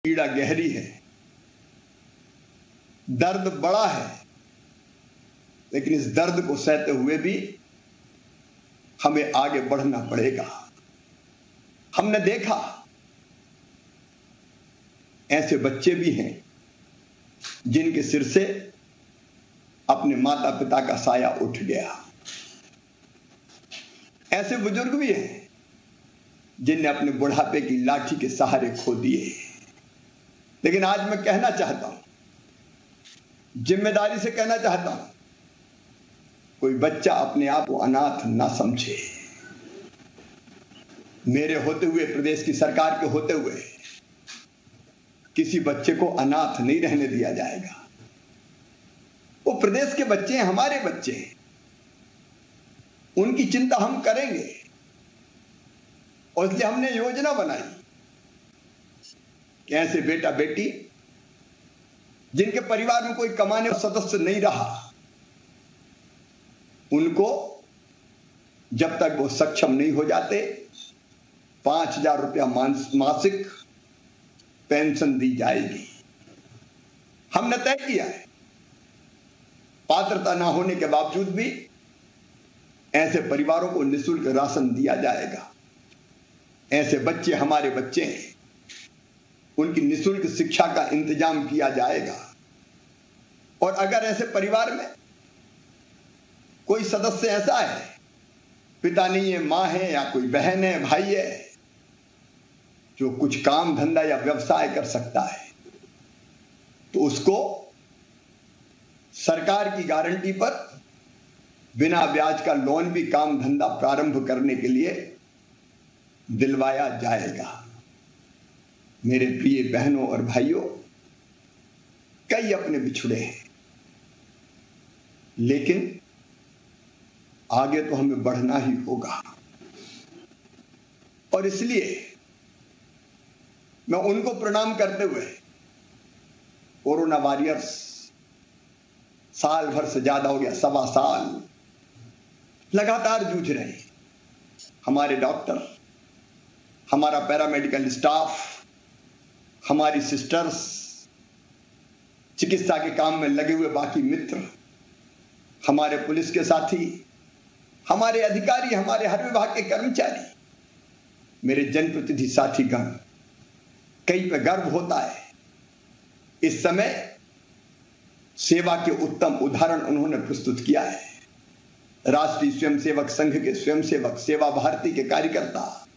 पीड़ा गहरी है, दर्द बड़ा है, लेकिन इस दर्द को सहते हुए भी हमें आगे बढ़ना पड़ेगा। हमने देखा ऐसे बच्चे भी हैं जिनके सिर से अपने माता पिता का साया उठ गया। ऐसे बुजुर्ग भी हैं जिनने अपने बुढ़ापे की लाठी के सहारे खो दिए। लेकिन आज मैं कहना चाहता हूं, जिम्मेदारी से कहना चाहता हूं, कोई बच्चा अपने आप को अनाथ ना समझे। मेरे होते हुए, प्रदेश की सरकार के होते हुए किसी बच्चे को अनाथ नहीं रहने दिया जाएगा। वो प्रदेश के बच्चे हैं, हमारे बच्चे हैं, उनकी चिंता हम करेंगे। और इसलिए हमने योजना बनाई कि ऐसे बेटा बेटी जिनके परिवार में कोई कमाने वाला सदस्य नहीं रहा, उनको जब तक वो सक्षम नहीं हो जाते 5,000 रुपया मासिक पेंशन दी जाएगी। हमने तय किया है, पात्रता ना होने के बावजूद भी ऐसे परिवारों को निःशुल्क राशन दिया जाएगा। ऐसे बच्चे हमारे बच्चे हैं, उनकी निःशुल्क शिक्षा का इंतजाम किया जाएगा। और अगर ऐसे परिवार में कोई सदस्य ऐसा है, पिता नहीं है, मां है, या कोई बहन है, भाई है, जो कुछ काम धंधा या व्यवसाय कर सकता है, तो उसको सरकार की गारंटी पर बिना ब्याज का लोन भी काम धंधा प्रारंभ करने के लिए दिलवाया जाएगा। मेरे प्रिय बहनों और भाइयों, कई अपने बिछुड़े हैं, लेकिन आगे तो हमें बढ़ना ही होगा। और इसलिए मैं उनको प्रणाम करते हुए, कोरोना वॉरियर्स, साल भर से ज्यादा हो गया, 1.25 साल लगातार जूझ रहे हैं, हमारे डॉक्टर, हमारा पैरामेडिकल स्टाफ, हमारी सिस्टर्स, चिकित्सा के काम में लगे हुए बाकी मित्र, हमारे पुलिस के साथी, हमारे अधिकारी, हमारे हर विभाग के कर्मचारी, मेरे जनप्रतिनिधि साथीगण, कई पे गर्व होता है। इस समय सेवा के उत्तम उदाहरण उन्होंने प्रस्तुत किया है। राष्ट्रीय स्वयंसेवक संघ के स्वयंसेवक, सेवा भारती के कार्यकर्ता,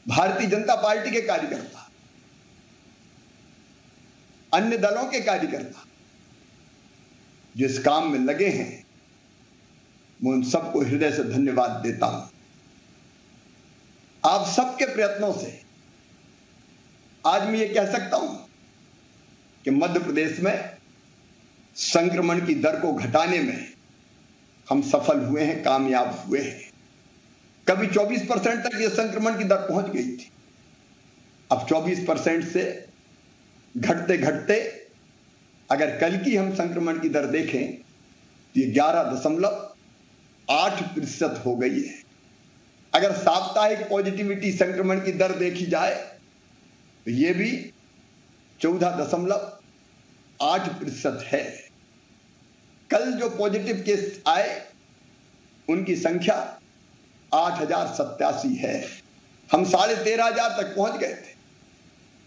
भारतीय जनता पार्टी के कार्यकर्ता, अन्य दलों के कार्यकर्ता जिस काम में लगे हैं, मैं उन सबको हृदय से धन्यवाद देता हूं। आप सबके प्रयत्नों से आज मैं ये कह सकता हूं कि मध्य प्रदेश में संक्रमण की दर को घटाने में हम सफल हुए हैं, कामयाब हुए हैं। कभी 24% तक ये संक्रमण की दर पहुंच गई थी, अब 24% से घटते घटते अगर कल की हम संक्रमण की दर देखें तो ये 11.8% हो गई है। अगर साप्ताहिक पॉजिटिविटी संक्रमण की दर देखी जाए तो ये भी 14.8% है। कल जो पॉजिटिव केस आए उनकी संख्या 8,087 है। हम 13,500 तक पहुंच गए थे।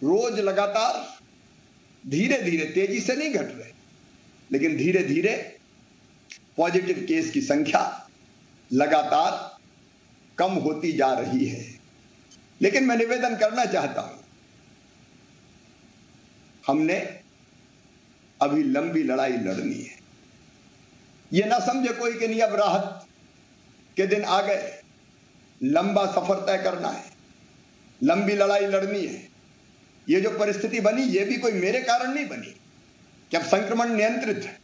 रोज लगातार धीरे धीरे, तेजी से नहीं घट रहे, लेकिन धीरे धीरे पॉजिटिव केस की संख्या लगातार कम होती जा रही है। लेकिन मैं निवेदन करना चाहता हूं, हमने अभी लंबी लड़ाई लड़नी है। यह ना समझे कोई कि नहीं अब राहत के दिन आ गए, लंबा सफर तय करना है, लंबी लड़ाई लड़नी है। ये जो परिस्थिति बनी, ये भी कोई मेरे कारण नहीं बनी। जब संक्रमण नियंत्रित है,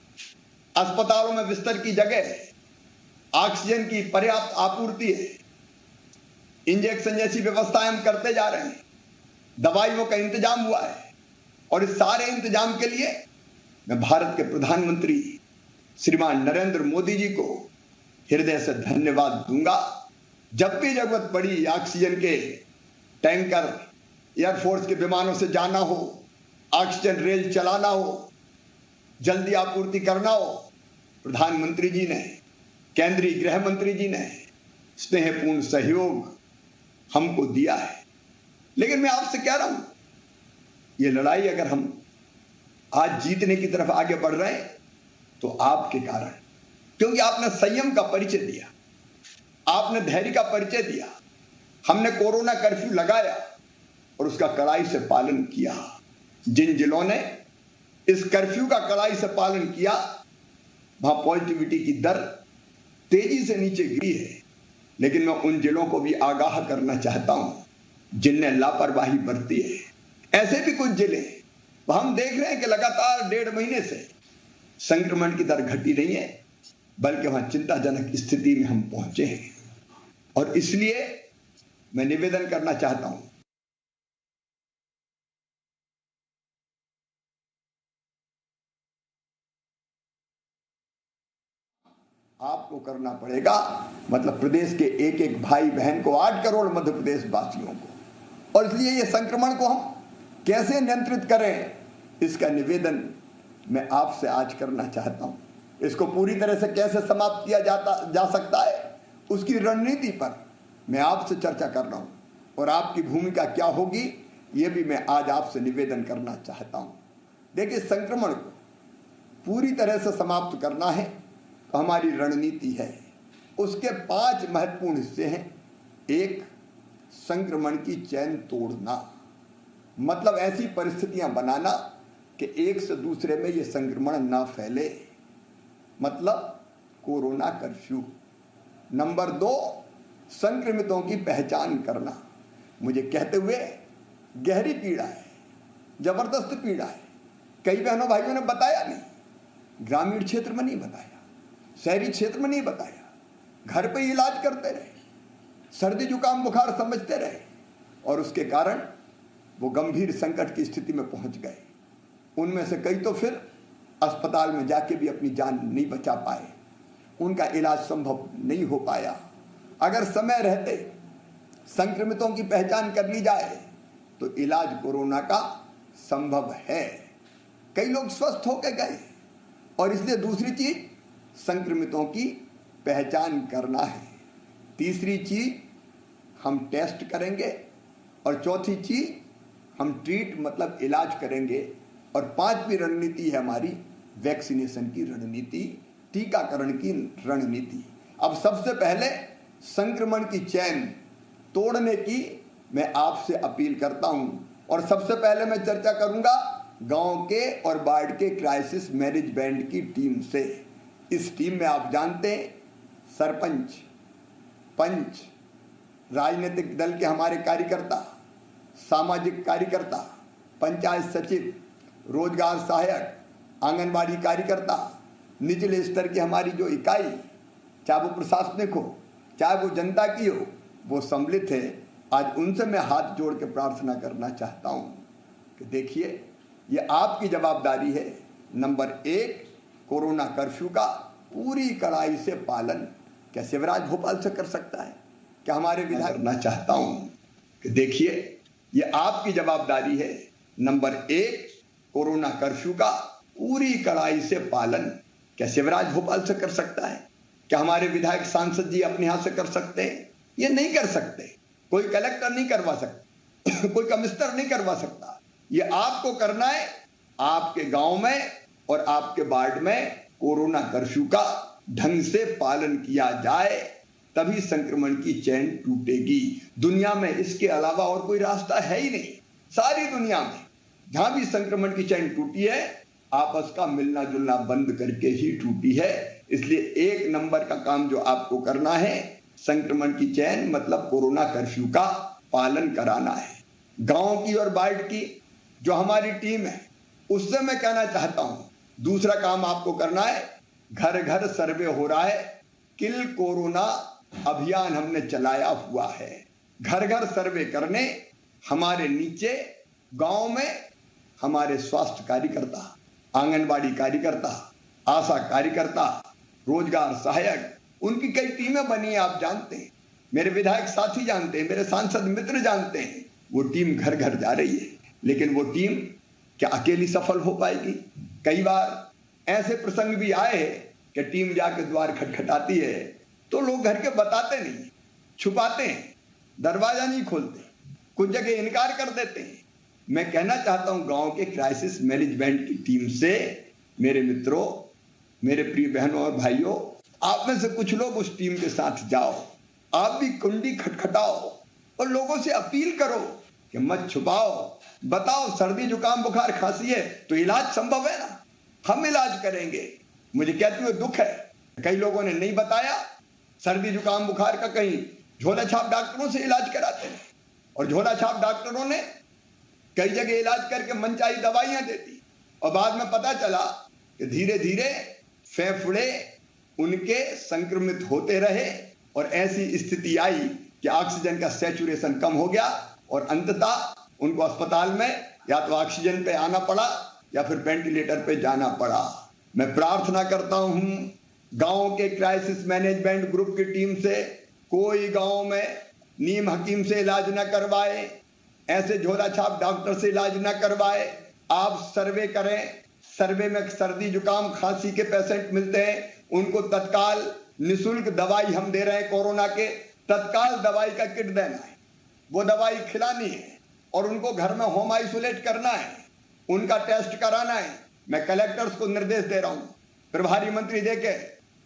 अस्पतालों में बिस्तर की जगह है, ऑक्सीजन की पर्याप्त आपूर्ति है, इंजेक्शन जैसी व्यवस्थाएं हम करते जा रहे हैं, दवाइयों का इंतजाम हुआ है, और इस सारे इंतजाम के लिए मैं भारत के प्रधानमंत्री श्रीमान नरेंद्र मोदी जी को हृदय से धन्यवाद दूंगा। जब भी जरूरत पड़ी ऑक्सीजन के टैंकर एयरफोर्स के विमानों से जाना हो, ऑक्सीजन रेल चलाना हो, जल्दी आपूर्ति करना हो, प्रधानमंत्री जी ने, केंद्रीय गृह मंत्री जी ने स्नेहपूर्ण सहयोग हमको दिया है। लेकिन मैं आपसे कह रहा हूं, ये लड़ाई अगर हम आज जीतने की तरफ आगे बढ़ रहे हैं तो आपके कारण, क्योंकि आपने संयम का परिचय दिया, आपने धैर्य का परिचय दिया। हमने कोरोना कर्फ्यू लगाया और उसका कड़ाई से पालन किया। जिन जिलों ने इस कर्फ्यू का कड़ाई से पालन किया, वहां पॉजिटिविटी की दर तेजी से नीचे गिरी है। लेकिन मैं उन जिलों को भी आगाह करना चाहता हूं जिनने लापरवाही बरती है। ऐसे भी कुछ जिले हम देख रहे हैं कि लगातार 1.5 महीने से संक्रमण की दर घटी नहीं है, बल्कि वहां चिंताजनक स्थिति में हम पहुंचे हैं। और इसलिए मैं निवेदन करना चाहता हूं, आपको करना पड़ेगा, मतलब प्रदेश के एक एक भाई बहन को, 8 करोड़ मध्य प्रदेश वासियों को। और इसलिए ये संक्रमण को हम कैसे नियंत्रित करें, इसका निवेदन मैं आपसे आज करना चाहता हूं। इसको पूरी तरह से कैसे समाप्त किया जा सकता है, उसकी रणनीति पर मैं आपसे चर्चा कर रहा हूं, और आपकी भूमिका क्या होगी ये भी मैं आज आपसे निवेदन करना चाहता हूं। देखिए, संक्रमण को पूरी तरह से समाप्त करना है तो हमारी रणनीति है, उसके 5 महत्वपूर्ण हिस्से हैं। 1, संक्रमण की चैन तोड़ना, मतलब ऐसी परिस्थितियां बनाना कि एक से दूसरे में ये संक्रमण ना फैले, मतलब कोरोना कर्फ्यू। नंबर 2, संक्रमितों की पहचान करना। मुझे कहते हुए गहरी पीड़ा है, जबरदस्त पीड़ा है। कई बहनों भाइयों ने बताया नहीं, ग्रामीण क्षेत्र में नहीं बताया, शहरी क्षेत्र में नहीं बताया, घर पे इलाज करते रहे, सर्दी जुकाम बुखार समझते रहे, और उसके कारण वो गंभीर संकट की स्थिति में पहुंच गए। उनमें से कई तो फिर अस्पताल में जाके भी अपनी जान नहीं बचा पाए, उनका इलाज संभव नहीं हो पाया। अगर समय रहते संक्रमितों की पहचान कर ली जाए तो इलाज कोरोना का संभव है। कई लोग स्वस्थ होकर गए, और इसलिए दूसरी चीज संक्रमितों की पहचान करना है। तीसरी चीज हम टेस्ट करेंगे, और चौथी चीज हम ट्रीट मतलब इलाज करेंगे, और 5वीं रणनीति है हमारी वैक्सीनेशन की रणनीति, टीकाकरण की रणनीति। अब सबसे पहले संक्रमण की चैन तोड़ने की मैं आपसे अपील करता हूं, और सबसे पहले मैं चर्चा करूंगा गांव के और वार्ड के क्राइसिस मैनेजमेंट की टीम से। इस टीम में आप जानते हैं सरपंच, पंच, राजनीतिक दल के हमारे कार्यकर्ता, सामाजिक कार्यकर्ता, पंचायत सचिव, रोजगार सहायक, आंगनबाड़ी कार्यकर्ता, निचले स्तर की हमारी जो इकाई, चाहे वो प्रशासनिक हो चाहे वो जनता की हो, वो सम्मिलित है। आज उनसे मैं हाथ जोड़ के प्रार्थना करना चाहता हूं कि देखिए, ये आपकी जवाबदारी है। नंबर 1, कोरोना कर्फ्यू का पूरी कड़ाई से पालन क्या शिवराज भोपाल से कर सकता है? क्या हमारे विधायक करना चाहता हूं कि देखिए, ये आपकी जवाबदारी है। नंबर 1, कोरोना कर्फ्यू का पूरी कड़ाई से पालन क्या शिवराज भोपाल से कर सकता है? क्या हमारे विधायक सांसद जी अपने हाथ से कर सकते हैं? ये नहीं कर सकते। कोई कलेक्टर नहीं करवा सकता, कोई कमिश्नर नहीं करवा सकता। ये आपको करना है। आपके गांव में और आपके वार्ड में कोरोना कर्फ्यू का ढंग से पालन किया जाए, तभी संक्रमण की चैन टूटेगी। दुनिया में इसके अलावा और कोई रास्ता है ही नहीं। सारी दुनिया में जहां भी संक्रमण की चैन टूटी है, आपस का मिलना जुलना बंद करके ही टूटी है। इसलिए 1 नंबर का काम जो आपको करना है, संक्रमण की चैन मतलब कोरोना कर्फ्यू का पालन कराना है। गांव की और वार्ड की जो हमारी टीम है, उससे मैं कहना चाहता हूं, दूसरा काम आपको करना है, घर घर सर्वे हो रहा है, किल कोरोना अभियान हमने चलाया हुआ है। घर घर सर्वे करने हमारे नीचे गांव में हमारे स्वास्थ्य कार्यकर्ता, आंगनबाड़ी कार्यकर्ता, आशा कार्यकर्ता, रोजगार सहायक, उनकी कई टीमें बनी है। आप जानते हैं, मेरे विधायक साथी जानते हैं, मेरे सांसद मित्र जानते हैं वो टीम घर घर जा रही है, लेकिन वो टीम क्या अकेली सफल हो पाएगी? कई बार ऐसे प्रसंग भी आए हैं कि टीम जाके द्वार खटखटाती है तो लोग घर के बताते नहीं, छुपाते हैं, दरवाजा नहीं खोलते, कुछ जगह इनकार कर देते हैं। मैं कहना चाहता हूं गांव के क्राइसिस मैनेजमेंट की टीम से, मेरे मित्रों, मेरे प्रिय बहनों और भाइयों, आप में से कुछ लोग उस टीम के साथ जाओ, आप भी कुंडी खटखटाओ और लोगों से अपील करो कि मत छुपाओ, बताओ सर्दी जुकाम बुखार खांसी है तो इलाज संभव है ना, हम इलाज करेंगे। मुझे कहते हुए दुख है, कई लोगों ने नहीं बताया, सर्दी जुकाम बुखार का कहीं झोला छाप डॉक्टरों से इलाज कराते हैं और झोला छाप डॉक्टरों ने कई जगह इलाज करके मनचाही दवाइयां देती और बाद में पता चला कि धीरे धीरे फेफड़े उनके संक्रमित होते रहे और ऐसी स्थिति आई कि ऑक्सीजन का सैचुरेशन कम हो गया और अंततः उनको अस्पताल में या तो ऑक्सीजन पे आना पड़ा या फिर वेंटिलेटर पे जाना पड़ा। मैं प्रार्थना करता हूं गांव के क्राइसिस मैनेजमेंट ग्रुप की टीम से, कोई गांव में नीम हकीम से इलाज न करवाए, ऐसे झोला छाप डॉक्टर से इलाज न करवाए। आप सर्वे करें, सर्वे में सर्दी जुकाम खांसी के पेशेंट मिलते हैं, उनको तत्काल निःशुल्क दवाई हम दे रहे हैं, कोरोना के तत्काल दवाई का किट देना है, वो दवाई खिलानी है और उनको घर में होम आइसोलेट करना है, उनका टेस्ट कराना है। मैं कलेक्टर्स को निर्देश दे रहा हूं, प्रभारी मंत्री देके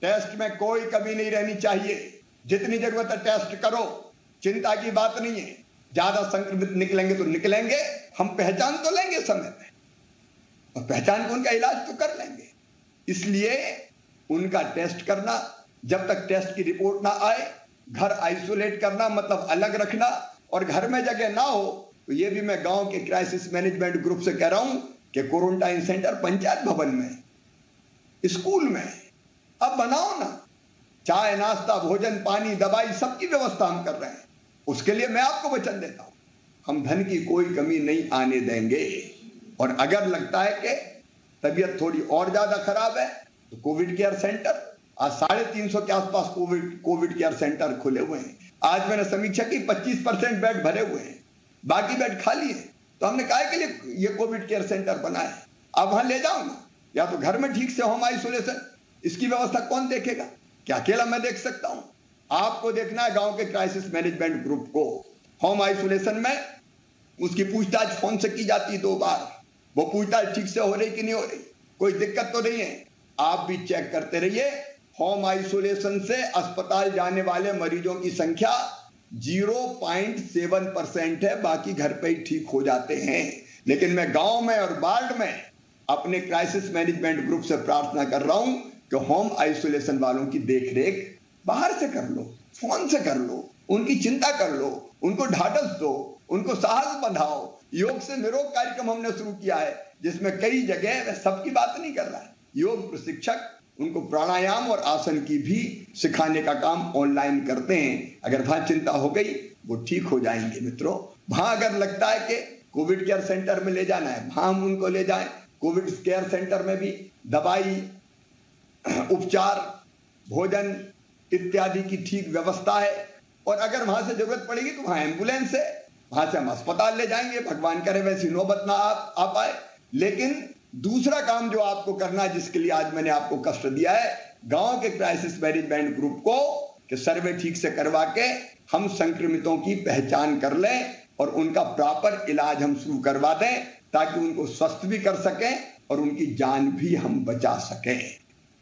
टेस्ट में कोई कमी नहीं रहनी चाहिए, जितनी जरूरत है टेस्ट करो, चिंता की बात नहीं है। ज्यादा संक्रमित निकलेंगे तो निकलेंगे, हम पहचान तो लेंगे समय में और पहचान को उनका इलाज तो कर लेंगे। इसलिए उनका टेस्ट करना, जब तक टेस्ट की रिपोर्ट ना आए घर आइसोलेट करना, मतलब अलग रखना, और घर में जगह ना हो तो ये भी मैं गांव के क्राइसिस मैनेजमेंट ग्रुप से कह रहा हूं कि क्वारंटाइन सेंटर पंचायत भवन में, स्कूल में अब बनाओ ना, चाय नाश्ता भोजन पानी दवाई सबकी व्यवस्था हम कर रहे हैं। उसके लिए मैं आपको वचन देता हूं, हम धन की कोई कमी नहीं आने देंगे। और अगर लगता है कि तबीयत थोड़ी और ज्यादा खराब है तो कोविड केयर सेंटर, आज 350 के आसपास कोविड केयर सेंटर खुले हुए हैं। आज मैंने समीक्षा की 25% बेड भरे हुए हैं, बाकी बेड खाली है। तो हमने कहा के लिए ये कोविड केयर सेंटर बना है, आप वहां ले जाओ ना, या तो घर में ठीक से होम आइसोलेशन, इसकी व्यवस्था कौन देखेगा? क्या अकेला मैं देख सकता हूं? आपको देखना है गांव के क्राइसिस मैनेजमेंट ग्रुप को। होम आइसोलेशन में उसकी पूछताछ फोन से की जाती है 2 बार, वो पूछताछ ठीक से हो रही कि नहीं हो रही, कोई दिक्कत तो नहीं है। आप भी चेक करते रहिए। होम आइसोलेशन से अस्पताल जाने वाले मरीजों की संख्या 0.7% है, बाकी घर पे ही ठीक हो जाते हैं। लेकिन मैं गांव में और वार्ड में अपने क्राइसिस मैनेजमेंट ग्रुप से प्रार्थना कर रहा हूं कि होम आइसोलेशन वालों की देखरेख बाहर से कर लो, फोन से कर लो, उनकी चिंता कर लो, उनको ढाढ़स दो, उनको साहस बंधाओ। योग से निरोग कार्यक्रम हमने शुरू किया है, जिसमें कई जगह, मैं सबकी बात नहीं कर रहा है, योग प्रशिक्षक उनको प्राणायाम और आसन की भी सिखाने का काम ऑनलाइन करते हैं। अगर वहां चिंता हो गई वो ठीक हो जाएंगे मित्रों। वहां अगर लगता है कि कोविड केयर सेंटर में ले जाना है, वहां हम उनको ले जाएं। कोविड केयर सेंटर में भी दवाई, उपचार, भोजन इत्यादि की ठीक व्यवस्था है। और अगर वहां से जरूरत पड़ेगी तो वहां एम्बुलेंस है, वहां से हम अस्पताल ले जाएंगे, भगवान करे वैसी नौबत ना आ पाए। लेकिन दूसरा काम जो आपको करना है, जिसके लिए आज मैंने आपको कष्ट दिया है, गांव के क्राइसिस मैनेजमेंट ग्रुप को कि सर्वे ठीक से करवा के हम संक्रमितों की पहचान कर लें और उनका प्रॉपर इलाज हम शुरू करवा दें, ताकि उनको स्वस्थ भी कर सकें और उनकी जान भी हम बचा सकें।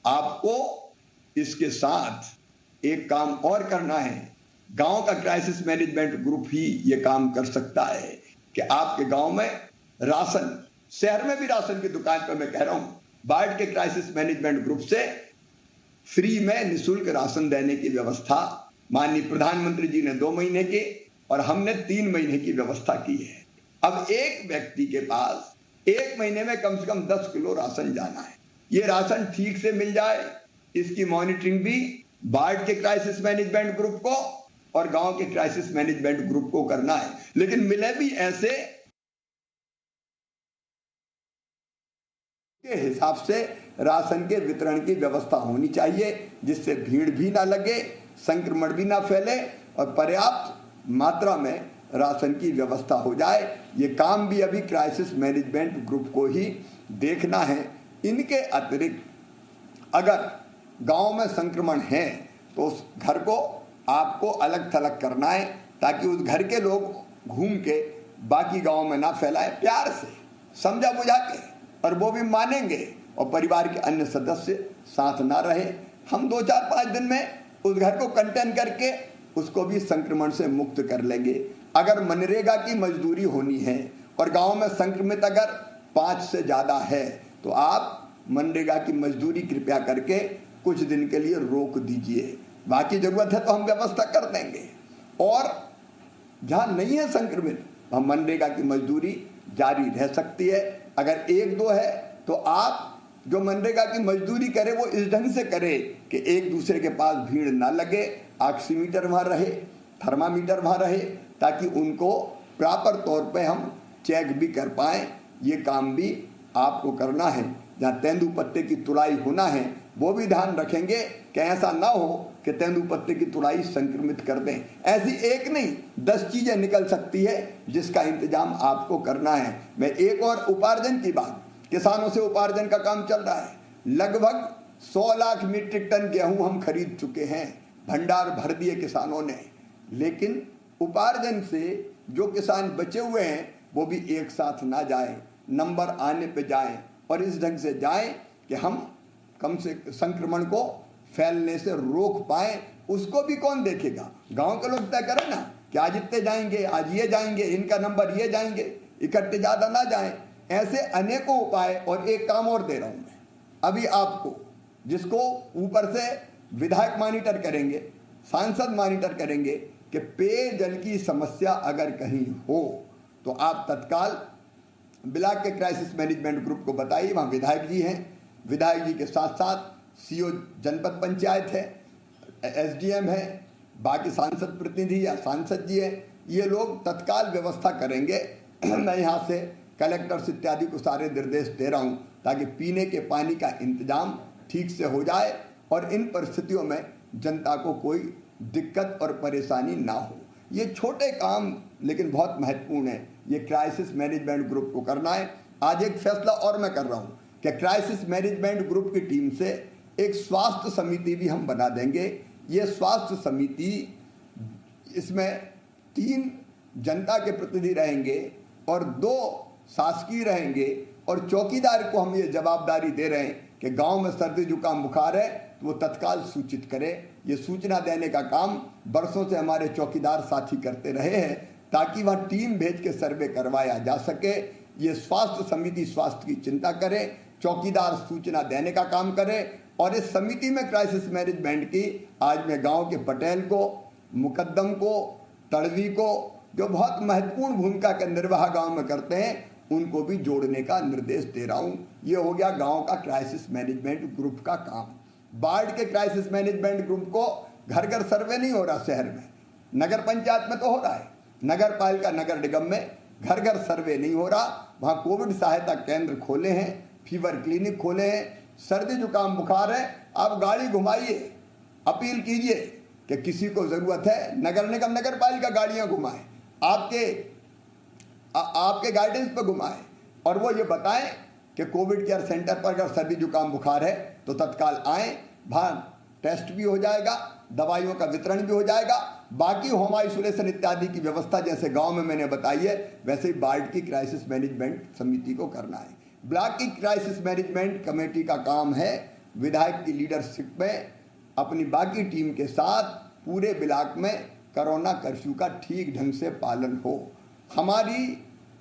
आपको इसके साथ एक काम और करना है। गांव का क्राइसिस मैनेजमेंट ग्रुप ही ये काम कर सकता है कि आपके गांव में राशन, शहर में भी राशन की दुकान पर मैं कह रहा हूं, वार्ड के क्राइसिस मैनेजमेंट ग्रुप से फ्री में निःशुल्क राशन देने की व्यवस्था माननीय प्रधानमंत्री जी ने 2 महीने की और हमने 3 महीने की व्यवस्था की है। अब एक व्यक्ति के पास 1 महीने में कम से कम 10 किलो राशन जाना है। ये राशन ठीक से मिल जाए, इसकी मॉनिटरिंग भी वार्ड के क्राइसिस मैनेजमेंट ग्रुप को और गांव के क्राइसिस मैनेजमेंट ग्रुप को करना है। लेकिन मिले भी ऐसे के हिसाब से राशन के वितरण की व्यवस्था होनी चाहिए, जिससे भीड़ भी ना लगे, संक्रमण भी ना फैले और पर्याप्त मात्रा में राशन की व्यवस्था हो जाए। ये काम भी अभी क्राइसिस मैनेजमेंट ग्रुप को ही देखना है। इनके अतिरिक्त अगर गांव में संक्रमण है तो उस घर को आपको अलग थलग करना है, ताकि उस घर के लोग घूम के बाकी गांव में ना फैलाए, प्यार से समझा बुझा के, और वो भी मानेंगे और परिवार के अन्य सदस्य साथ ना रहे। हम 2-4-5 दिन में उस घर को कंटेन करके उसको भी संक्रमण से मुक्त कर लेंगे। अगर मनरेगा की मजदूरी होनी है और गांव में संक्रमित अगर 5 से ज़्यादा है तो आप मनरेगा की मजदूरी कृपया करके कुछ दिन के लिए रोक दीजिए। बाकी जरूरत है तो हम व्यवस्था कर देंगे, और जहाँ नहीं है संक्रमित वहाँ मनरेगा की मजदूरी जारी रह सकती है। अगर 1-2 है तो आप जो मनरेगा की मजदूरी करे वो इस ढंग से करे कि एक दूसरे के पास भीड़ ना लगे, ऑक्सीमीटर वहाँ रहे, थर्मामीटर वहाँ रहे, ताकि उनको प्रॉपर तौर पे हम चेक भी कर पाएँ। ये काम भी आपको करना है। जहाँ तेंदुपत्ते की तुड़ाई होना है वो भी ध्यान रखेंगे कि ऐसा ना हो कि तेंदुपत्ते की तुड़ाई संक्रमित कर दें। ऐसी एक नहीं 10 चीज़ें निकल सकती है जिसका इंतजाम आपको करना है। मैं एक और उपार्जन की बात, किसानों से उपार्जन का काम चल रहा है। लगभग 100 लाख मीट्रिक टन गेहूं हम खरीद चुके हैं, भंडार भर दिए किसानों ने। लेकिन उपार्जन से जो किसान बचे हुए हैं वो भी एक साथ ना जाए, नंबर आने पे जाएं, और इस ढंग से जाएं कि हम कम से संक्रमण को फैलने से रोक पाए। उसको भी कौन देखेगा? गांव के लोग तय करें ना कि आज इतने जाएंगे, आज ये जाएंगे, इनका नंबर ये जाएंगे, इकट्ठे ज़्यादा ना जाएं। ऐसे अनेकों उपाय। और एक काम और दे रहा हूं मैं अभी आपको, जिसको ऊपर से विधायक मॉनिटर करेंगे, सांसद मॉनिटर करेंगे कि पेयजल की समस्या अगर कहीं हो तो आप तत्काल ब्लॉक के क्राइसिस मैनेजमेंट ग्रुप को बताइए। वहाँ विधायक जी हैं, विधायक जी के साथ साथ सीओ जनपद पंचायत है, एसडीएम है, बाकी सांसद प्रतिनिधि या सांसद जी हैं। ये लोग तत्काल व्यवस्था करेंगे। मैं यहाँ से कलेक्टर्स इत्यादि को सारे निर्देश दे रहा हूँ ताकि पीने के पानी का इंतजाम ठीक से हो जाए और इन परिस्थितियों में जनता को कोई दिक्कत और परेशानी ना हो। ये छोटे काम लेकिन बहुत महत्वपूर्ण है। ये क्राइसिस मैनेजमेंट ग्रुप को करना है। आज एक फैसला और मैं कर रहा हूँ कि क्राइसिस मैनेजमेंट ग्रुप की टीम से एक स्वास्थ्य समिति भी हम बना देंगे। ये स्वास्थ्य समिति, इसमें 3 जनता के प्रतिनिधि रहेंगे और 2 शासकीय रहेंगे, और चौकीदार को हम ये जवाबदारी दे रहे हैं कि गांव में सर्दी जुकाम बुखार है तो वो तत्काल सूचित करे। ये सूचना देने का काम बरसों से हमारे चौकीदार साथी करते रहे हैं ताकि वहाँ टीम भेज के सर्वे करवाया जा सके। ये स्वास्थ्य समिति स्वास्थ्य की चिंता करे, चौकीदार सूचना देने का काम करे। और इस समिति में क्राइसिस मैनेजमेंट की आज मैं गांव के पटेल को, मुकद्दम को, तड़वी को, जो बहुत महत्वपूर्ण भूमिका का निर्वाह गांव में करते हैं, उनको भी जोड़ने का निर्देश दे रहा हूं। ये हो गया गांव का क्राइसिस मैनेजमेंट ग्रुप का काम। बाढ़ के क्राइसिस मैनेजमेंट ग्रुप को घर घर सर्वे नहीं हो रहा शहर में, नगर पंचायत में तो हो रहा है, नगर पालिका नगर निगम में घर घर सर्वे नहीं हो रहा। वहाँ कोविड सहायता केंद्र खोले हैं, फीवर क्लिनिक खोले हैं। सर्दी जुकाम बुखार है, आप गाड़ी घुमाइए, अपील कीजिए कि किसी को ज़रूरत है, नगर निगम नगर पालिका गाड़ियाँ घुमाएं, आपके गाइडेंस पर घुमाएं, और वो ये बताएं कि कोविड केयर सेंटर पर अगर सर्दी जुकाम बुखार है तो तत्काल आएँ। वहाँ टेस्ट भी हो जाएगा, दवाइयों का वितरण भी हो जाएगा। बाकी होम आइसोलेशन इत्यादि की व्यवस्था जैसे गांव में मैंने बताई है, वैसे ही बाढ़ की क्राइसिस मैनेजमेंट समिति को करना है। ब्लॉक की क्राइसिस मैनेजमेंट कमेटी का काम है विधायक की लीडरशिप में अपनी बाकी टीम के साथ पूरे ब्लॉक में कोरोना कर्फ्यू का ठीक ढंग से पालन हो। हमारी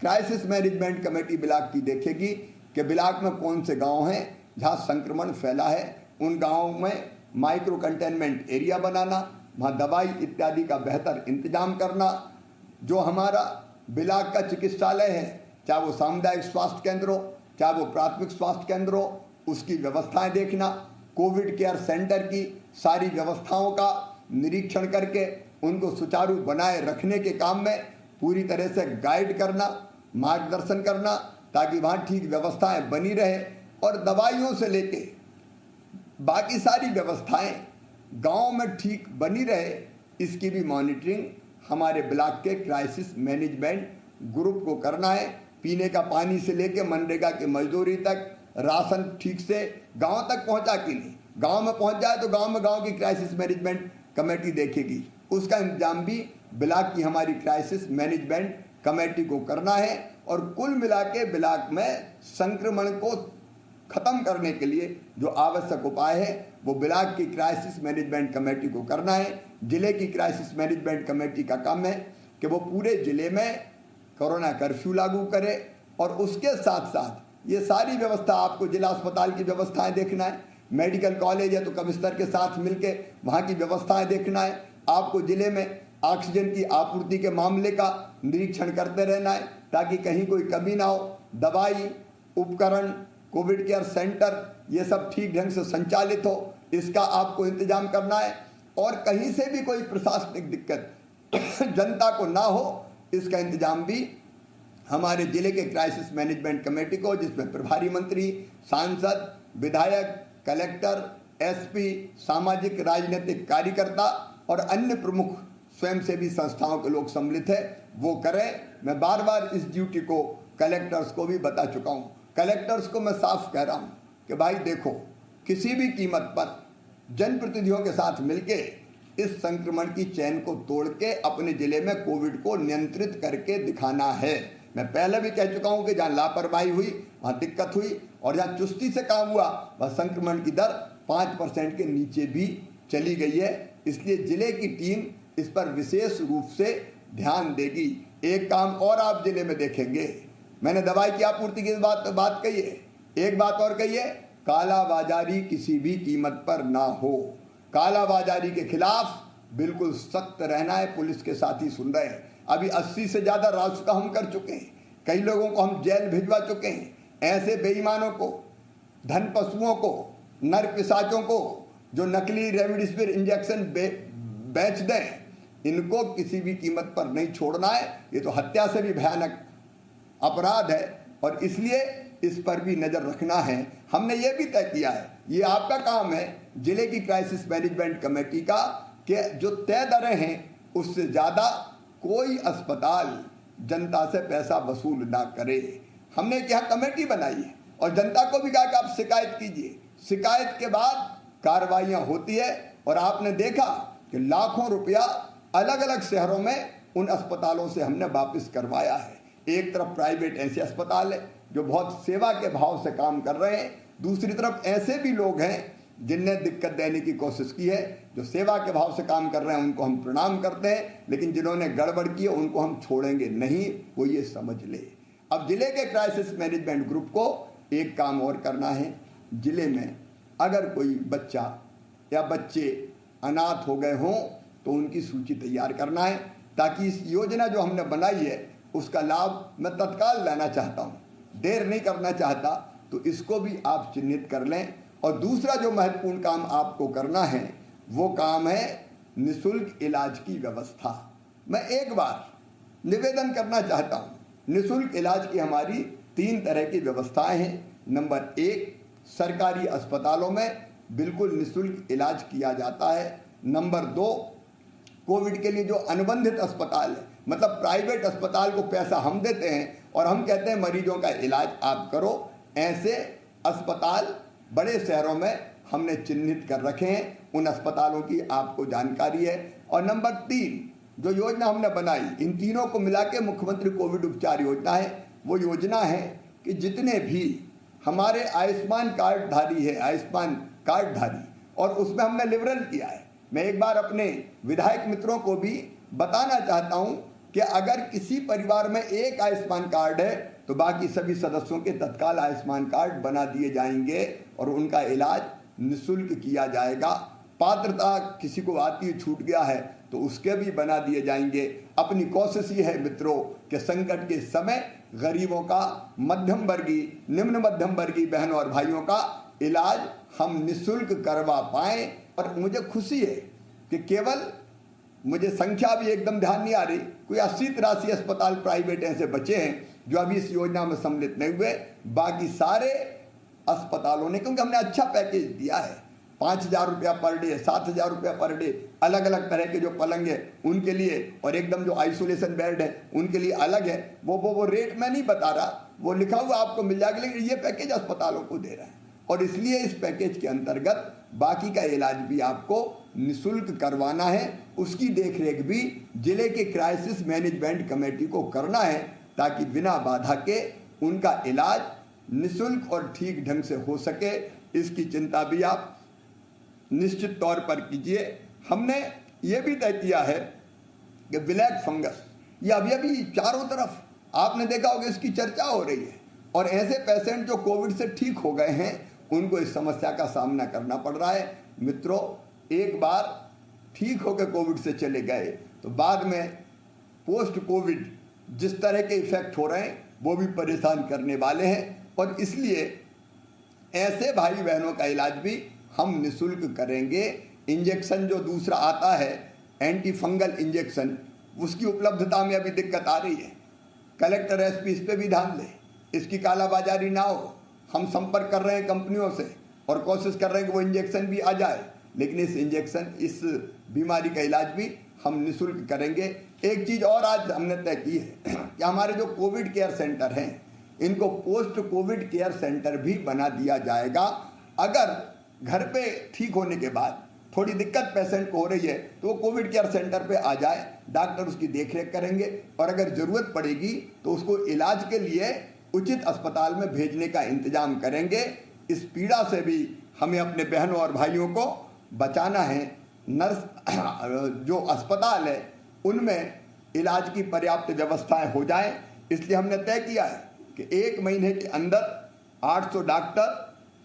क्राइसिस मैनेजमेंट कमेटी ब्लॉक की देखेगी कि ब्लॉक में कौन से गाँव हैं जहाँ संक्रमण फैला है, उन गाँव में माइक्रो कंटेनमेंट एरिया बनाना, वहाँ दवाई इत्यादि का बेहतर इंतजाम करना। जो हमारा ब्लॉक का चिकित्सालय है, चाहे वो सामुदायिक स्वास्थ्य केंद्र हो, चाहे वो प्राथमिक स्वास्थ्य केंद्र हो, उसकी व्यवस्थाएं देखना। कोविड केयर सेंटर की सारी व्यवस्थाओं का निरीक्षण करके उनको सुचारू बनाए रखने के काम में पूरी तरह से गाइड करना, मार्गदर्शन करना, ताकि वहाँ ठीक व्यवस्थाएं बनी रहे। और दवाइयों से लेके बाकी सारी व्यवस्थाएं गांव में ठीक बनी रहे, इसकी भी मॉनिटरिंग हमारे ब्लॉक के क्राइसिस मैनेजमेंट ग्रुप को करना है। पीने का पानी से लेके मनरेगा की मजदूरी तक, राशन ठीक से गांव तक पहुंचा कि नहीं, गांव में पहुंच जाए तो गांव में गांव की क्राइसिस मैनेजमेंट कमेटी देखेगी, उसका इंतजाम भी ब्लॉक की हमारी क्राइसिस मैनेजमेंट कमेटी को करना है। और कुल मिला के ब्लॉक में संक्रमण को खत्म करने के लिए जो आवश्यक उपाय है वो ब्लॉक की क्राइसिस मैनेजमेंट कमेटी को करना है। जिले की क्राइसिस मैनेजमेंट कमेटी का काम है कि वो पूरे जिले में कोरोना कर्फ्यू लागू करे और उसके साथ साथ ये सारी व्यवस्था, आपको जिला अस्पताल की व्यवस्थाएं देखना है, मेडिकल कॉलेज है तो कमिश्नर के साथ मिलके वहाँ की व्यवस्थाएं देखना है, आपको जिले में ऑक्सीजन की आपूर्ति के मामले का निरीक्षण करते रहना है ताकि कहीं कोई कमी ना हो, दवाई, उपकरण, कोविड केयर सेंटर ये सब ठीक ढंग से संचालित हो, इसका आपको इंतजाम करना है। और कहीं से भी कोई प्रशासनिक दिक्कत जनता को ना हो, इसका इंतजाम भी हमारे जिले के क्राइसिस मैनेजमेंट कमेटी को, जिसमें प्रभारी मंत्री, सांसद, विधायक, कलेक्टर, एसपी, सामाजिक राजनीतिक कार्यकर्ता और अन्य प्रमुख स्वयंसेवी संस्थाओं के लोग सम्मिलित है, वो करें। मैं बार बार इस ड्यूटी को कलेक्टर्स को भी बता चुका हूँ। कलेक्टर्स को मैं साफ कह रहा हूँ कि भाई देखो, किसी भी कीमत पर जनप्रतिनिधियों के साथ मिलके इस संक्रमण की चैन को तोड़ के अपने जिले में कोविड को नियंत्रित करके दिखाना है। मैं पहले भी कह चुका हूं कि जहां लापरवाही हुई वहां दिक्कत हुई और जहां चुस्ती से काम हुआ वह संक्रमण की दर 5% के नीचे भी चली गई है। इसलिए जिले की टीम इस पर विशेष रूप से ध्यान देगी। एक काम और आप जिले में देखेंगे, मैंने दवाई की आपूर्ति की बात कही है, एक बात और कही है, कालाबाजारी किसी भी कीमत पर ना हो। कालाबाजारी के खिलाफ बिल्कुल सख्त रहना है। पुलिस के साथी सुन रहे हैं, अभी 80 से ज्यादा रासुका हम कर चुके हैं, कई लोगों को हम जेल भिजवा चुके हैं। ऐसे बेईमानों को, धन पशुओं को, नर पिशाचों को जो नकली रेमडेसिविर इंजेक्शन बेच दें, इनको किसी भी कीमत पर नहीं छोड़ना है। ये तो हत्या से भी भयानक अपराध है और इसलिए इस पर भी नजर रखना है। हमने ये भी तय किया है, ये आपका काम है जिले की क्राइसिस मैनेजमेंट कमेटी का, कि जो तय दरें हैं उससे ज़्यादा कोई अस्पताल जनता से पैसा वसूल ना करे। हमने यहाँ कमेटी बनाई है और जनता को भी कहा कि आप शिकायत कीजिए, शिकायत के बाद कार्रवाइयाँ होती है। और आपने देखा कि लाखों रुपया अलग अलग शहरों में उन अस्पतालों से हमने वापस करवाया है। एक तरफ प्राइवेट ऐसे अस्पताल है जो बहुत सेवा के भाव से काम कर रहे हैं, दूसरी तरफ ऐसे भी लोग हैं जिनने दिक्कत देने की कोशिश की है। जो सेवा के भाव से काम कर रहे हैं उनको हम प्रणाम करते हैं, लेकिन जिन्होंने गड़बड़ की है उनको हम छोड़ेंगे नहीं, वो ये समझ ले। अब जिले के क्राइसिस मैनेजमेंट ग्रुप को एक काम और करना है, जिले में अगर कोई बच्चा या बच्चे अनाथ हो गए हों तो उनकी सूची तैयार करना है, ताकि इस योजना जो हमने बनाई है उसका लाभ मैं तत्काल लेना चाहता हूँ, देर नहीं करना चाहता, तो इसको भी आप चिन्हित कर लें। और दूसरा जो महत्वपूर्ण काम आपको करना है वो काम है निःशुल्क इलाज की व्यवस्था। मैं एक बार निवेदन करना चाहता हूँ, निःशुल्क इलाज की हमारी 3 तरह की व्यवस्थाएं हैं। नंबर 1, सरकारी अस्पतालों में बिल्कुल निःशुल्क इलाज किया जाता है। नंबर 2, कोविड के लिए जो अनुबंधित अस्पताल है, मतलब प्राइवेट अस्पताल को पैसा हम देते हैं और हम कहते हैं मरीजों का इलाज आप करो, ऐसे अस्पताल बड़े शहरों में हमने चिन्हित कर रखे हैं, उन अस्पतालों की आपको जानकारी है। और नंबर 3 जो योजना हमने बनाई, इन तीनों को मिला के मुख्यमंत्री कोविड उपचार योजना है। वो योजना है कि जितने भी हमारे आयुष्मान कार्डधारी है, आयुष्मान कार्डधारी, और उसमें हमने लिबरल किया है। मैं एक बार अपने विधायक मित्रों को भी बताना चाहता हूं कि अगर किसी परिवार में एक आयुष्मान कार्ड है तो बाकी सभी सदस्यों के तत्काल आयुष्मान कार्ड बना दिए जाएंगे और उनका इलाज निःशुल्क किया जाएगा। पात्रता किसी को आती छूट गया है तो उसके भी बना दिए जाएंगे। अपनी कोशिश ये है मित्रों कि संकट के समय गरीबों का, मध्यम वर्गीय, निम्न मध्यम वर्गीय बहनों और भाइयों का इलाज हम निःशुल्क करवा पाएं। और मुझे खुशी है कि केवल, मुझे संख्या भी एकदम ध्यान नहीं आ रही, कोई 80-83 अस्पताल प्राइवेट ऐसे बचे हैं जो अभी इस योजना में सम्मिलित नहीं हुए। बाकी सारे अस्पतालों ने, क्योंकि हमने अच्छा पैकेज दिया है, 5,000 रुपया पर डे, 7,000 रुपया पर डे, अलग अलग तरह के जो पलंग है उनके लिए, और एकदम जो आइसोलेशन बेड है उनके लिए अलग है। वो रेट मैं नहीं बता रहा, वो लिखा हुआ आपको मिल जाएगा, लेकिन ये पैकेज अस्पतालों को दे रहा है। और इसलिए इस पैकेज के अंतर्गत बाकी का इलाज भी आपको निःशुल्क करवाना है। उसकी देखरेख भी जिले के क्राइसिस मैनेजमेंट कमेटी को करना है, ताकि बिना बाधा के उनका इलाज निःशुल्क और ठीक ढंग से हो सके। इसकी चिंता भी आप निश्चित तौर पर कीजिए। हमने ये भी तय किया है कि ब्लैक फंगस, ये अभी चारों तरफ आपने देखा होगा इसकी चर्चा हो रही है, और ऐसे पेशेंट जो कोविड से ठीक हो गए हैं उनको इस समस्या का सामना करना पड़ रहा है। मित्रों, एक बार ठीक होकर कोविड से चले गए तो बाद में पोस्ट कोविड जिस तरह के इफेक्ट हो रहे हैं वो भी परेशान करने वाले हैं, और इसलिए ऐसे भाई बहनों का इलाज भी हम निःशुल्क करेंगे। इंजेक्शन जो दूसरा आता है एंटी फंगल इंजेक्शन, उसकी उपलब्धता में अभी दिक्कत आ रही है। कलेक्टर एसपी इस पर भी ध्यान दें, इसकी कालाबाजारी ना हो। हम संपर्क कर रहे हैं कंपनियों से और कोशिश कर रहे हैं कि वो इंजेक्शन भी आ जाए, लेकिन इस बीमारी का इलाज भी हम निःशुल्क करेंगे। एक चीज़ और आज हमने तय की है कि हमारे जो कोविड केयर सेंटर हैं इनको पोस्ट कोविड केयर सेंटर भी बना दिया जाएगा। अगर घर पे ठीक होने के बाद थोड़ी दिक्कत पेशेंट को हो रही है तो वो कोविड केयर सेंटर पे आ जाए, डॉक्टर उसकी देखरेख करेंगे, और अगर ज़रूरत पड़ेगी तो उसको इलाज के लिए उचित अस्पताल में भेजने का इंतजाम करेंगे। इस पीड़ा से भी हमें अपने बहनों और भाइयों को बचाना है। नर्स जो अस्पताल है उनमें इलाज की पर्याप्त व्यवस्थाएं हो जाएं, इसलिए हमने तय किया है कि 1 महीने के अंदर 800 डॉक्टर,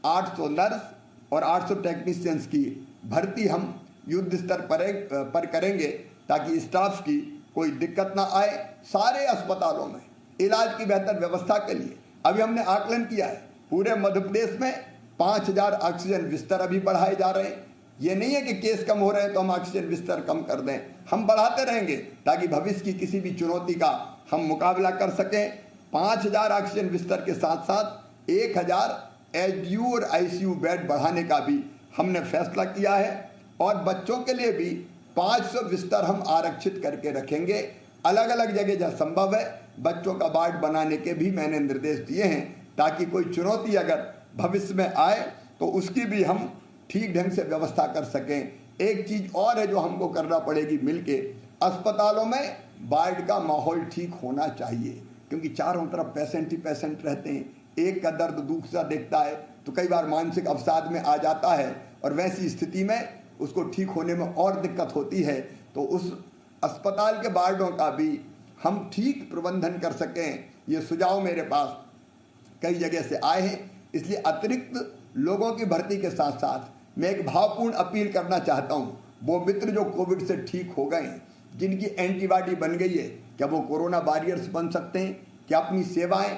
800 नर्स और 800 टेक्नीशियंस की भर्ती हम युद्ध स्तर पर करेंगे, ताकि स्टाफ की कोई दिक्कत ना आए। सारे अस्पतालों में इलाज की बेहतर व्यवस्था के लिए अभी हमने आकलन किया है, पूरे मध्य प्रदेश में 5,000 ऑक्सीजन बिस्तर अभी बढ़ाए जा रहे हैं। ये नहीं है कि केस कम हो रहे हैं तो हम ऑक्सीजन बिस्तर कम कर दें, हम बढ़ाते रहेंगे ताकि भविष्य की किसी भी चुनौती का हम मुकाबला कर सकें। 5,000 ऑक्सीजन बिस्तर के साथ साथ 1,000 एचडीयू और आईसीयू बेड बढ़ाने का भी हमने फैसला किया है, और बच्चों के लिए भी 500 बिस्तर हम आरक्षित करके रखेंगे। अलग अलग जगह जहाँ संभव है बच्चों का वार्ड बनाने के भी मैंने निर्देश दिए हैं, ताकि कोई चुनौती अगर भविष्य में आए तो उसकी भी हम ठीक ढंग से व्यवस्था कर सकें। एक चीज़ और है जो हमको करना पड़ेगी मिलके, अस्पतालों में वार्ड का माहौल ठीक होना चाहिए, क्योंकि चारों तरफ पेशेंट ही पेशेंट रहते हैं। एक का दर्द दूसरा देखता है तो कई बार मानसिक अवसाद में आ जाता है, और वैसी स्थिति में उसको ठीक होने में और दिक्कत होती है। तो उस अस्पताल के वार्डों का भी हम ठीक प्रबंधन कर सकें, ये सुझाव मेरे पास कई जगह से आए हैं। इसलिए अतिरिक्त लोगों की भर्ती के साथ साथ मैं एक भावपूर्ण अपील करना चाहता हूँ, वो मित्र जो कोविड से ठीक हो गए हैं, जिनकी एंटीबॉडी बन गई है, क्या वो कोरोना वॉरियर्स बन सकते हैं? क्या अपनी सेवाएं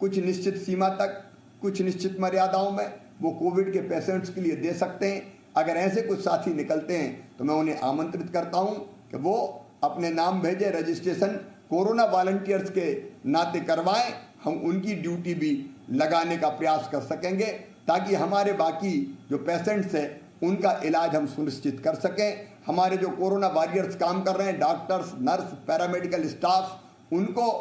कुछ निश्चित सीमा तक, कुछ निश्चित मर्यादाओं में वो कोविड के पेशेंट्स के लिए दे सकते हैं? अगर ऐसे कुछ साथी निकलते हैं तो मैं उन्हें आमंत्रित करता हूं कि वो अपने नाम भेजे, रजिस्ट्रेशन कोरोना वॉलंटियर्स के नाते करवाएं। हम उनकी ड्यूटी भी लगाने का प्रयास कर सकेंगे, ताकि हमारे बाकी जो पेशेंट्स हैं उनका इलाज हम सुनिश्चित कर सकें। हमारे जो कोरोना वॉरियर्स काम कर रहे हैं, डॉक्टर्स, नर्स, पैरामेडिकल स्टाफ, उनको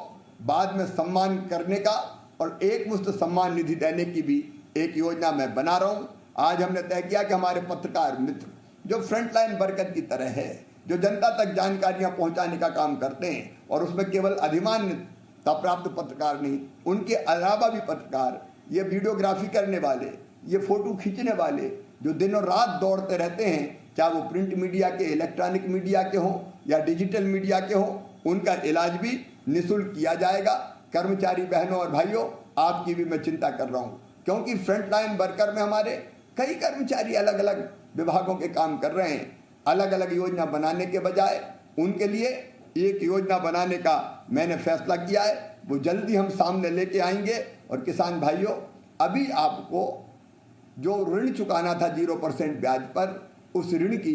बाद में सम्मान करने का और एक मुश्त सम्मान निधि देने की भी एक योजना मैं बना रहा हूँ। आज हमने तय किया कि हमारे पत्रकार मित्र जो फ्रंटलाइन वर्कर की तरह है, जो जनता तक जानकारियां पहुंचाने का काम करते हैं, और उसमें केवल अधिमान्यता प्राप्त पत्रकार नहीं, उनके अलावा भी पत्रकार, ये वीडियोग्राफी करने वाले, ये फोटो खींचने वाले, जो दिनों रात दौड़ते रहते हैं, चाहे वो प्रिंट मीडिया के, इलेक्ट्रॉनिक मीडिया के हों या डिजिटल मीडिया के हों, उनका इलाज भी निःशुल्क किया जाएगा। कर्मचारी बहनों और भाइयों, आपकी भी मैं चिंता कर रहा हूँ, क्योंकि फ्रंटलाइन वर्कर में हमारे कई कर्मचारी अलग अलग विभागों के काम कर रहे हैं। अलग अलग योजना बनाने के बजाय उनके लिए एक योजना बनाने का मैंने फैसला किया है, वो जल्दी हम सामने लेके आएंगे। और किसान भाइयों, अभी आपको जो ऋण चुकाना था 0% ब्याज पर, उस ऋण की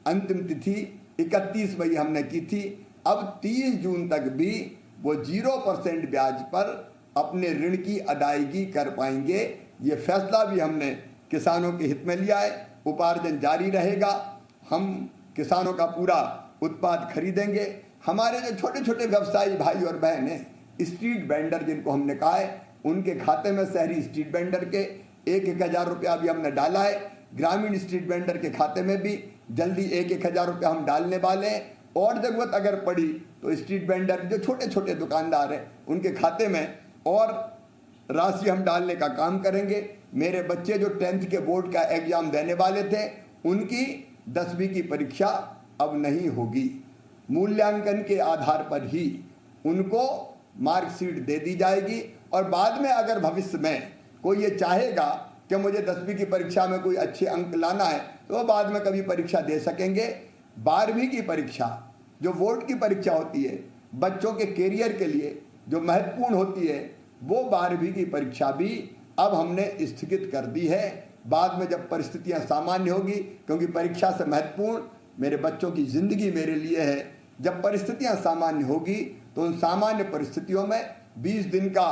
अंतिम तिथि 31 मई हमने की थी। अब 30 जून तक भी वो 0% ब्याज पर अपने ऋण की अदायगी कर पाएंगे। ये फैसला भी हमने किसानों के हित में लिया है। उपार्जन जारी रहेगा। हम किसानों का पूरा उत्पाद खरीदेंगे। हमारे जो छोटे छोटे व्यवसायी भाई और बहन हैं, स्ट्रीट वेंडर जिनको हमने कहा है, उनके खाते में शहरी स्ट्रीट वेंडर के 1,000 रुपया भी हमने डाला है। ग्रामीण स्ट्रीट वेंडर के खाते में भी जल्दी 1,000 रुपया हम डालने वाले हैं। और ज़रूरत अगर पड़ी तो स्ट्रीट वेंडर जो छोटे छोटे दुकानदार हैं उनके खाते में और राशि हम डालने का काम करेंगे। मेरे बच्चे जो 10th के बोर्ड का एग्जाम देने वाले थे, उनकी 10वीं की परीक्षा अब नहीं होगी। मूल्यांकन के आधार पर ही उनको मार्कशीट दे दी जाएगी। और बाद में अगर भविष्य में कोई ये चाहेगा कि मुझे 10वीं की परीक्षा में कोई अच्छे अंक लाना है, तो वो बाद में कभी परीक्षा दे सकेंगे। 12वीं की परीक्षा जो बोर्ड की परीक्षा होती है, बच्चों के कैरियर के लिए जो महत्वपूर्ण होती है, वो 12वीं की परीक्षा भी अब हमने स्थगित कर दी है। बाद में जब परिस्थितियां सामान्य होगी, क्योंकि परीक्षा से महत्वपूर्ण मेरे बच्चों की ज़िंदगी मेरे लिए है, जब परिस्थितियां सामान्य होगी तो उन सामान्य परिस्थितियों में 20 दिन का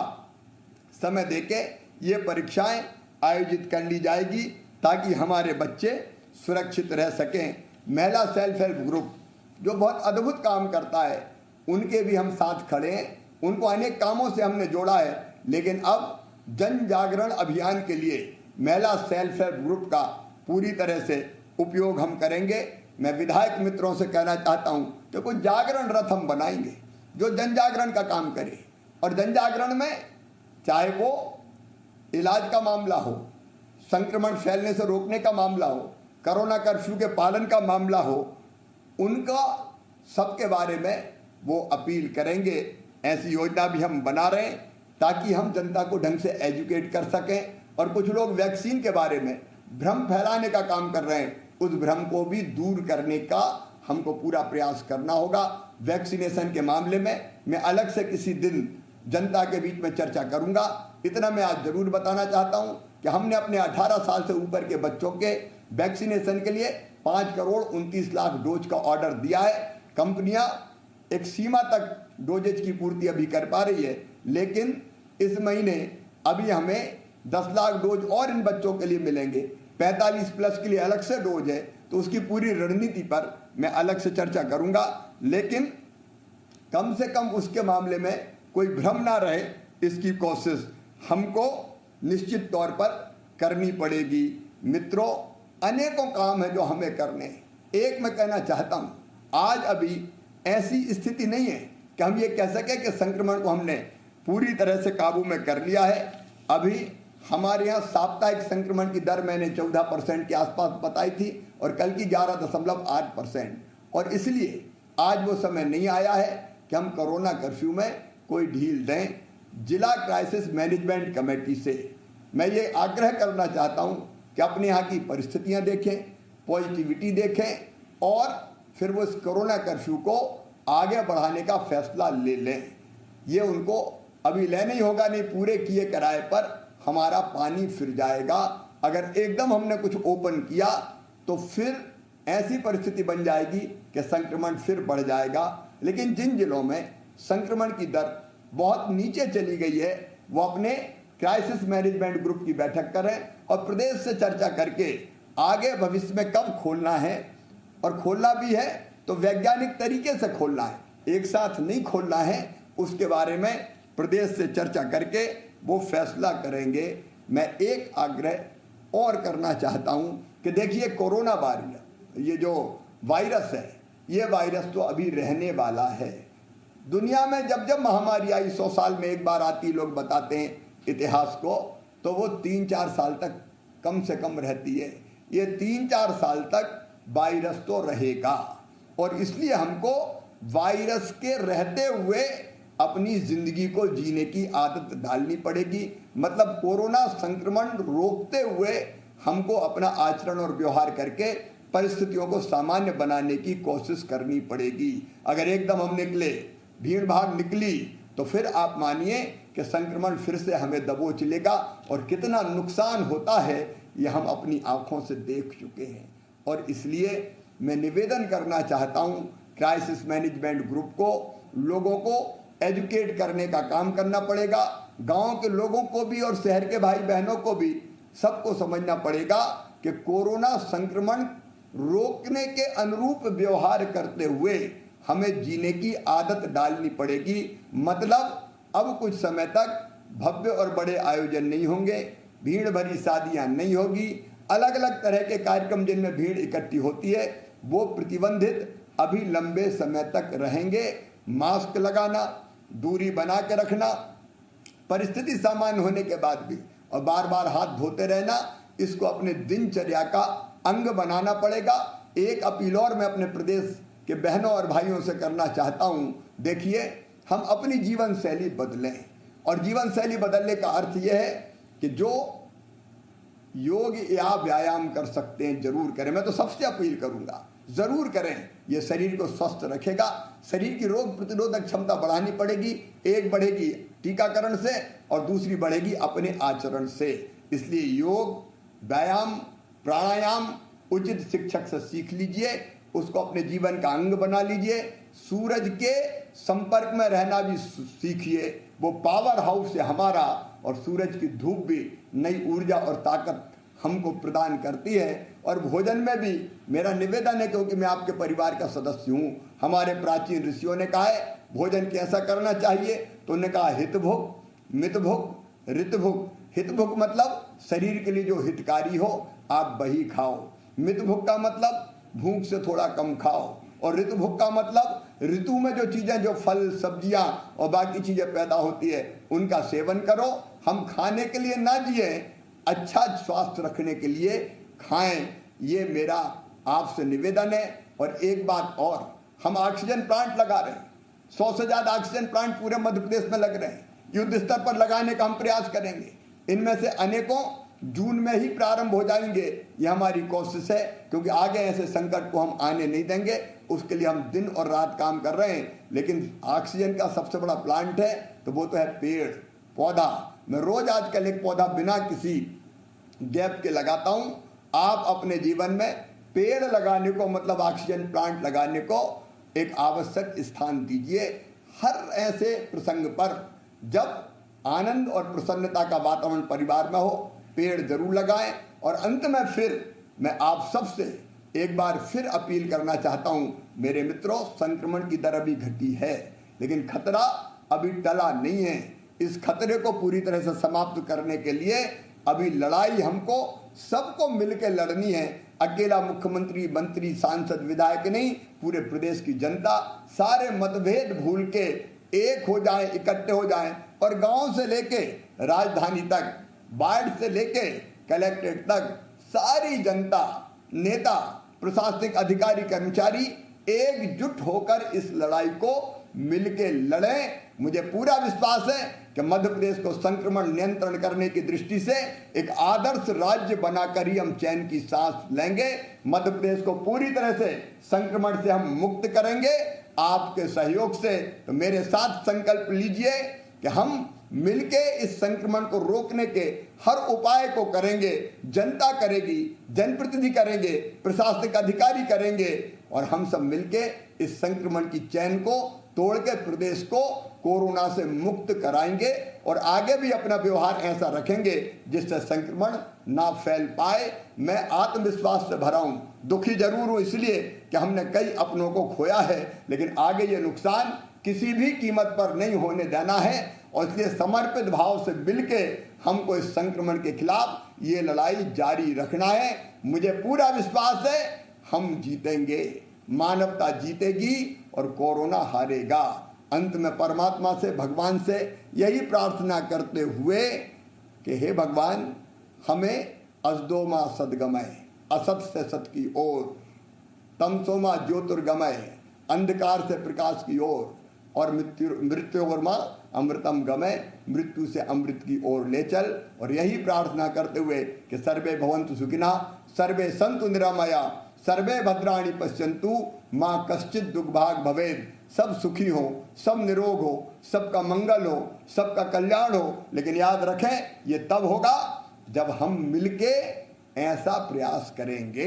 समय देके ये परीक्षाएं आयोजित कर ली जाएगी ताकि हमारे बच्चे सुरक्षित रह सकें। महिला सेल्फ हेल्प ग्रुप जो बहुत अद्भुत काम करता है, उनके भी हम साथ खड़े हैं। उनको अनेक कामों से हमने जोड़ा है, लेकिन अब जन जागरण अभियान के लिए महिला सेल्फ हेल्प ग्रुप का पूरी तरह से उपयोग हम करेंगे। मैं विधायक मित्रों से कहना चाहता हूं कि कोई जागरण रथ हम बनाएंगे जो जन जागरण का काम करे। और जन जागरण में चाहे वो इलाज का मामला हो, संक्रमण फैलने से रोकने का मामला हो, कोरोना कर्फ्यू के पालन का मामला हो, उनका सबके बारे में वो अपील करेंगे। ऐसी योजना भी हम बना रहे हैं ताकि हम जनता को ढंग से एजुकेट कर सकें। और कुछ लोग वैक्सीन के बारे में भ्रम फैलाने का काम कर रहे हैं, उस भ्रम को भी दूर करने का हमको पूरा प्रयास करना होगा। वैक्सीनेशन के मामले में मैं अलग से किसी दिन जनता के बीच में चर्चा करूंगा। इतना मैं आज जरूर बताना चाहता हूं कि हमने अपने 18 साल से ऊपर के बच्चों के वैक्सीनेशन के लिए 5 करोड़ 29 लाख डोज का ऑर्डर दिया है। कंपनियां एक सीमा तक डोजेज की पूर्ति अभी कर पा रही है, लेकिन इस महीने अभी हमें 10 लाख डोज और इन बच्चों के लिए मिलेंगे। 45 प्लस के लिए अलग से डोज है, तो उसकी पूरी रणनीति पर मैं अलग से चर्चा करूंगा। लेकिन कम से कम उसके मामले में कोई भ्रम ना रहे, इसकी कोशिश हमको निश्चित तौर पर करनी पड़ेगी। मित्रों, अनेकों काम है जो हमें करने हैं। एक मैं कहना चाहता हूं, आज अभी ऐसी स्थिति नहीं है कि हम ये कह सकें कि संक्रमण को हमने पूरी तरह से काबू में कर लिया है। अभी हमारे यहाँ साप्ताहिक संक्रमण की दर मैंने 14% के आसपास बताई थी और कल की 11.8%। और इसलिए आज वो समय नहीं आया है कि हम कोरोना कर्फ्यू में कोई ढील दें। जिला क्राइसिस मैनेजमेंट कमेटी से मैं ये आग्रह करना चाहता हूँ कि अपने यहाँ की परिस्थितियाँ देखें, पॉजिटिविटी देखें और फिर वो इस कोरोना कर्फ्यू को आगे बढ़ाने का फैसला ले लें। ये उनको अभी लेना ही होगा, नहीं पूरे किए किराए पर हमारा पानी फिर जाएगा। अगर एकदम हमने कुछ ओपन किया तो फिर ऐसी परिस्थिति बन जाएगी कि संक्रमण फिर बढ़ जाएगा। लेकिन जिन जिलों में संक्रमण की दर बहुत नीचे चली गई है, वो अपने क्राइसिस मैनेजमेंट ग्रुप की बैठक करें और प्रदेश से चर्चा करके आगे भविष्य में कब खोलना है, और खोलना भी है तो वैज्ञानिक तरीके से खोलना है, एक साथ नहीं खोलना है। उसके बारे में प्रदेश से चर्चा करके वो फैसला करेंगे। मैं एक आग्रह और करना चाहता हूं कि देखिए, कोरोना वायरस, ये जो वायरस है, ये वायरस तो अभी रहने वाला है। दुनिया में जब जब महामारी आई, 100 साल में एक बार आती, लोग बताते हैं इतिहास को, तो वो 3-4 साल तक कम से कम रहती है। ये 3-4 साल तक वायरस तो रहेगा और इसलिए हमको वायरस के रहते हुए अपनी जिंदगी को जीने की आदत डालनी पड़ेगी। मतलब कोरोना संक्रमण रोकते हुए हमको अपना आचरण और व्यवहार करके परिस्थितियों को सामान्य बनाने की कोशिश करनी पड़ेगी। अगर एकदम हम निकले, भीड़ भाड़ निकली, तो फिर आप मानिए कि संक्रमण फिर से हमें दबोच लेगा और कितना नुकसान होता है ये हम अपनी आंखों से देख चुके हैं। और इसलिए मैं निवेदन करना चाहता हूं क्राइसिस मैनेजमेंट ग्रुप को, लोगों को एजुकेट करने का काम करना पड़ेगा। गांव के लोगों को भी और शहर के भाई बहनों को भी सबको समझना पड़ेगा कि कोरोना संक्रमण रोकने के अनुरूप व्यवहार करते हुए हमें जीने की आदत डालनी पड़ेगी। मतलब अब कुछ समय तक भव्य और बड़े आयोजन नहीं होंगे, भीड़ भरी शादियां नहीं होगी, अलग अलग तरह के कार्यक्रम जिनमें भीड़ इकट्ठी होती है वो प्रतिबंधित अभी लंबे समय तक रहेंगे। मास्क लगाना, दूरी बना के रखना, परिस्थिति सामान्य होने के बाद भी और बार बार हाथ धोते रहना, इसको अपने दिनचर्या का अंग बनाना पड़ेगा। एक अपील और मैं अपने प्रदेश के बहनों और भाइयों से करना चाहता हूं। देखिए, हम अपनी जीवन शैली बदलें, और जीवन शैली बदलने का अर्थ यह है कि जो योग या व्यायाम कर सकते हैं जरूर करें। मैं तो सबसे अपील करूंगा, जरूर करें। ये शरीर को स्वस्थ रखेगा, शरीर की रोग प्रतिरोधक क्षमता बढ़ानी पड़ेगी। एक बढ़ेगी टीकाकरण से और दूसरी बढ़ेगी अपने आचरण से। इसलिए योग, व्यायाम, प्राणायाम उचित शिक्षक से सीख लीजिए, उसको अपने जीवन का अंग बना लीजिए। सूरज के संपर्क में रहना भी सीखिए, वो पावर हाउस है हमारा, और सूरज की धूप भी नई ऊर्जा और ताकत हमको प्रदान करती है। और भोजन में भी मेरा निवेदन है, क्योंकि मैं आपके परिवार का सदस्य हूँ। हमारे प्राचीन ऋषियों ने कहा है भोजन कैसा करना चाहिए, तो उन्होंने कहा हितभुक, मितभुक, ऋतभुक। हितभुक मतलब शरीर के लिए जो हितकारी हो आप वही खाओ। मितभुक का मतलब भूख से थोड़ा कम खाओ, और ऋतुभुक का मतलब ऋतु में जो चीजें, जो फल सब्जियां और बाकी चीजें पैदा होती है उनका सेवन करो। हम खाने के लिए ना जिए, अच्छा स्वास्थ्य रखने के लिए खाएं, ये मेरा आपसे निवेदन है। और एक बात और, हम ऑक्सीजन प्लांट लगा रहे हैं, 100 से ज्यादा ऑक्सीजन प्लांट पूरे मध्य प्रदेश में लग रहे हैं। युद्ध स्तर पर लगाने का हम प्रयास करेंगे। इनमें से अनेकों जून में ही प्रारंभ हो जाएंगे, ये हमारी कोशिश है, क्योंकि आगे ऐसे संकट को हम आने नहीं देंगे। उसके लिए हम दिन और रात काम कर रहे हैं। लेकिन ऑक्सीजन का सबसे बड़ा प्लांट है तो वो तो है पेड़ पौधा। मैं रोज आजकल एक पौधा बिना किसी गैप के लगाता हूं। आप अपने जीवन में पेड़ लगाने को, मतलब ऑक्सीजन प्लांट लगाने को एक आवश्यक स्थान दीजिए। हर ऐसे प्रसंग पर जब आनंद और प्रसन्नता का वातावरण परिवार में हो, पेड़ जरूर लगाएं। और अंत में फिर मैं आप सबसे एक बार फिर अपील करना चाहता हूं, मेरे मित्रों, संक्रमण की दर अभी घटी है, लेकिन खतरा अभी टला नहीं है। इस खतरे को पूरी तरह से समाप्त करने के लिए अभी लड़ाई हमको सबको मिलकर लड़नी है। अकेला मुख्यमंत्री, मंत्री, सांसद, विधायक नहीं, पूरे प्रदेश की जनता सारे मतभेद भूल के एक हो जाए, इकट्ठे हो जाएं, और गांव से लेके राजधानी तक, वार्ड से लेके कलेक्ट्रेट तक सारी जनता, नेता, प्रशासनिक अधिकारी, कर्मचारी एकजुट होकर इस लड़ाई को मिलके लड़ें। मुझे पूरा विश्वास है कि मध्य प्रदेश को संक्रमण नियंत्रण करने की दृष्टि से एक आदर्श राज्य बनाकर ही हम चैन की सांस लेंगे। मध्य प्रदेश को पूरी तरह से संक्रमण से हम मुक्त करेंगे आपके सहयोग से। तो मेरे साथ संकल्प लीजिए कि हम मिलके इस संक्रमण को रोकने के हर उपाय को करेंगे। जनता करेगी, जनप्रतिनिधि करेंगे, प्रशासनिक अधिकारी करेंगे, और हम सब मिलके इस संक्रमण की चैन को तोड़ के प्रदेश को कोरोना से मुक्त कराएंगे। और आगे भी अपना व्यवहार ऐसा रखेंगे जिससे संक्रमण ना फैल पाए। मैं आत्मविश्वास से भरा हूं, दुखी जरूर हूं इसलिए कि हमने कई अपनों को खोया है, लेकिन आगे ये नुकसान किसी भी कीमत पर नहीं होने देना है। और इसलिए समर्पित भाव से मिलके हमको इस संक्रमण के खिलाफ ये लड़ाई जारी रखना है। मुझे पूरा विश्वास है हम जीतेंगे, मानवता जीतेगी और कोरोना हारेगा। अंत में परमात्मा से, भगवान से यही प्रार्थना करते हुए कि हे भगवान, हमें असदोमा सद्गमय, असत से सत की ओर, तमसोमा ज्योतिर्गमय, अंधकार से प्रकाश की ओर, और मृत्योर्मा अमृतम गमय, मृत्यु से अमृत की ओर ले चल। और यही प्रार्थना करते हुए कि सर्वे भवन्तु सुखिनः, सर्वे सन्तु निरामया, सर्वे भद्राणि पश्यन्तु, माँ कश्चित दुर्भाग भवेद। सब सुखी हो, सब निरोग हो, सबका मंगल हो, सबका कल्याण हो। लेकिन याद रखें, ये तब होगा जब हम मिलके ऐसा प्रयास करेंगे।